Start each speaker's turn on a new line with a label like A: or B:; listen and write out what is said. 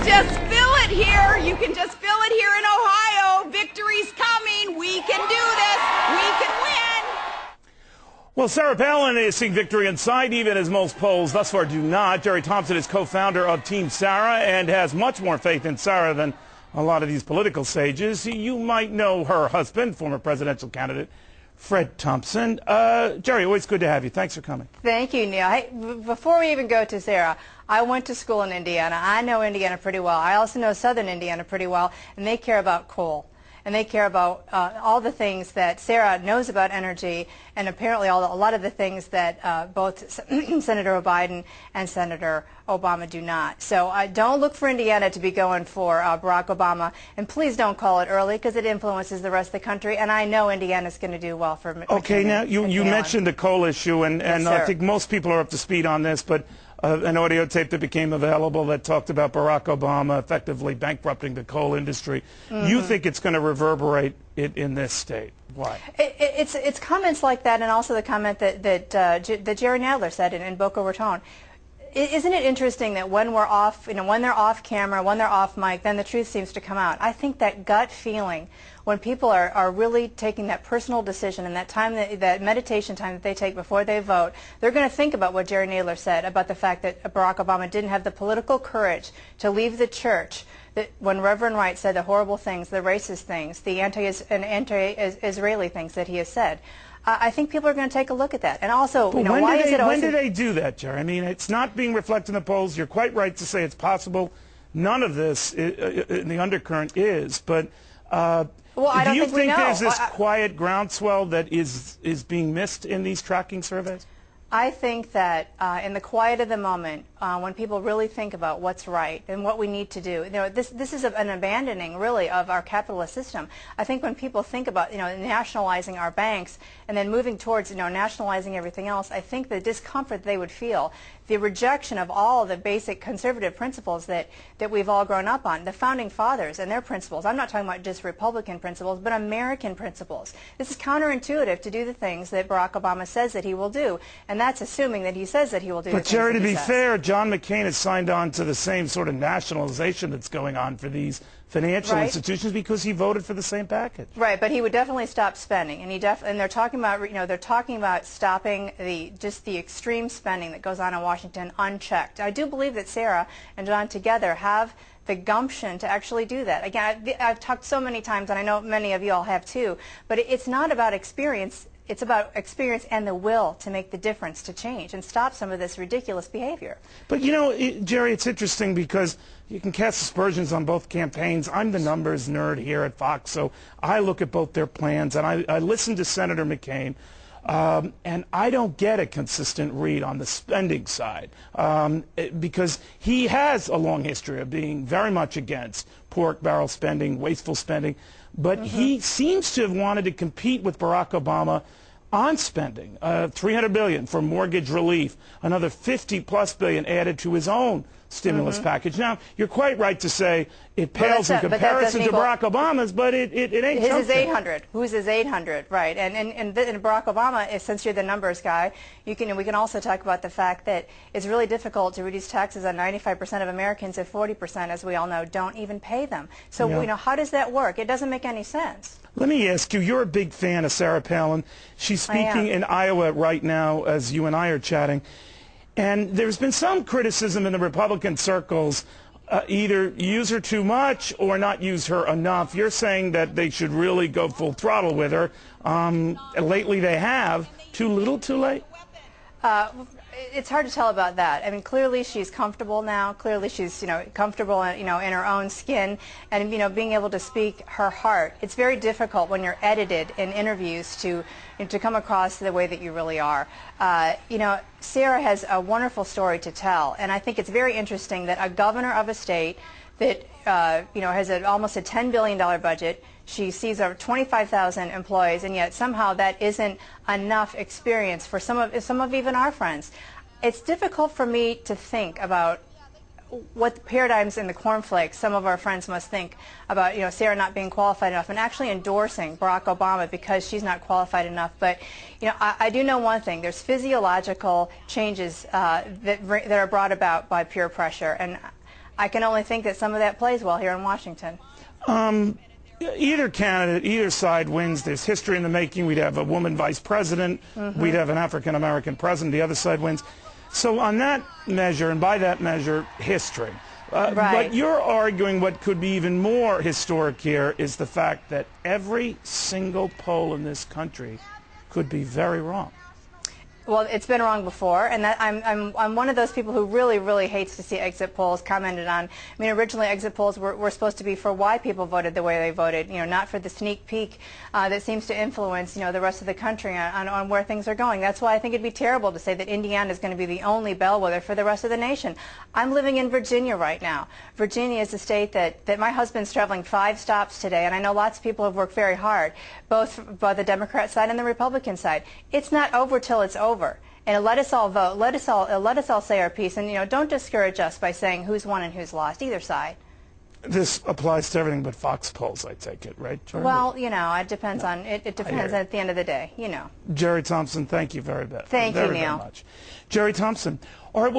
A: just feel it here. You can just feel it here in Ohio. Victory's coming. We can do this. We can win.
B: Well, Sarah Palin is seeing victory inside, even as most polls thus far do not. Jerry Thompson is co-founder of Team Sarah and has much more faith in Sarah than a lot of these political sages. You might know her husband, former presidential candidate Fred Thompson. Jerry, always good to have you. Thanks for coming.
C: Thank you, Neil. Hey, before we even go to Sarah, I went to school in Indiana. I know Indiana pretty well. I also know southern Indiana pretty well, and they care about coal. And they care about all the things that Sarah knows about energy, and apparently a lot of the things that both Senator Biden and Senator Obama do not. So don't look for Indiana to be going for Barack Obama, and please don't call it early because it influences the rest of the country, and I know Indiana's going to do well for McCain.
B: Okay, now you mentioned the coal issue, and
C: Yes,
B: I think most people are up to speed on this, but an audio tape that became available that talked about Barack Obama effectively bankrupting the coal industry. You think it's going to reverberate it in this state? Why?
C: It's comments like that, and also the comment that Jerry Nadler said in Boca Raton. Isn't it interesting that when we're off, when they're off camera, when they're off mic, then the truth seems to come out? I think that gut feeling, when people are really taking that personal decision and that time, that meditation time that they take before they vote, they're going to think about what Jerry Nadler said about the fact that Barack Obama didn't have the political courage to leave the church. That when Reverend Wright said the horrible things, the racist things, the anti-Israeli things that he has said. I think people are going to take a look at that. And also, why is it always...
B: When do they do that, Jerry? I mean, it's not being reflected in the polls. You're quite right to say it's possible. None of this in the undercurrent is. But
C: well,
B: do you think there's this quiet groundswell that is being missed in these tracking surveys?
C: I think that in the quiet of the moment, when people really think about what's right and what we need to do, this is an abandoning, really, of our capitalist system. I think when people think about, nationalizing our banks and then moving towards, nationalizing everything else, I think the discomfort they would feel, the rejection of all the basic conservative principles that we've all grown up on, the founding fathers and their principles. I'm not talking about just Republican principles, but American principles. This is counterintuitive to do the things that Barack Obama says that he will do, and that's assuming that he says that he will do.
B: But Jerry, to be fair, John McCain has signed on to the same sort of nationalization that's going on for these financial institutions because he voted for the same package.
C: Right, but he would definitely stop spending, and they're talking about, stopping the extreme spending that goes on in Washington unchecked. I do believe that Sarah and John together have the gumption to actually do that. Again, I've talked so many times, and I know many of you all have too, but it's not about experience. It's about experience and the will to make the difference, to change and stop some of this ridiculous behavior.
B: But Jerry, it's interesting because you can cast aspersions on both campaigns. I'm the numbers nerd here at Fox, so I look at both their plans, and I listen to Senator McCain, and I don't get a consistent read on the spending side because he has a long history of being very much against pork barrel spending, wasteful spending. But he seems to have wanted to compete with Barack Obama on spending, $300 billion for mortgage relief, another $50+ billion added to his own stimulus package. Now, you're quite right to say it pales in comparison to Barack Obama's, but it ain't.
C: His is 800. Whose is 800? Right. And Barack Obama, since you're the numbers guy, we can also talk about the fact that it's really difficult to reduce taxes on 95% of Americans if 40%, as we all know, don't even pay them. So how does that work? It doesn't make any sense.
B: Let me ask you, you're a big fan of Sarah Palin. She's speaking in Iowa right now as you and I are chatting. And there's been some criticism in the Republican circles, either use her too much or not use her enough. You're saying that they should really go full throttle with her. Lately they have. Too little, too late?
C: It's hard to tell about that. I mean, clearly she's comfortable now. Clearly she's, comfortable, in her own skin, and being able to speak her heart. It's very difficult when you're edited in interviews to come across the way that you really are. Sarah has a wonderful story to tell, and I think it's very interesting that a governor of a state that has almost a $10 billion budget. She sees over 25,000 employees, and yet somehow that isn't enough experience for some of even our friends. It's difficult for me to think about what the paradigms in the cornflakes some of our friends must think about, Sarah not being qualified enough and actually endorsing Barack Obama because she's not qualified enough. But, I do know one thing. There's physiological changes that are brought about by peer pressure. And I can only think that some of that plays well here in Washington.
B: Either candidate, either side wins. There's history in the making. We'd have a woman vice president. We'd have an African-American president. The other side wins. So on that measure, and by that measure, history.
C: Right.
B: But you're arguing what could be even more historic here is the fact that every single poll in this country could be very wrong.
C: Well, it's been wrong before, and that I'm one of those people who really hates to see exit polls commented on. I mean, originally exit polls were supposed to be for why people voted the way they voted, not for the sneak peek that seems to influence, the rest of the country on where things are going. That's why I think it'd be terrible to say that Indiana is going to be the only bellwether for the rest of the nation. I'm living in Virginia right now. Virginia is a state that my husband's traveling 5 stops today, and I know lots of people have worked very hard, both by the Democrat side and the Republican side. It's not over till it's over. And let us all vote. Let us all say our piece. And don't discourage us by saying who's won and who's lost, either side.
B: This applies to everything but Fox polls, I take it, right, Jerry?
C: Well, it depends on it depends at the end of the day,
B: Jerry Thompson, thank you very much.
C: Thank you, Neil.
B: Very much. Jerry Thompson. All right.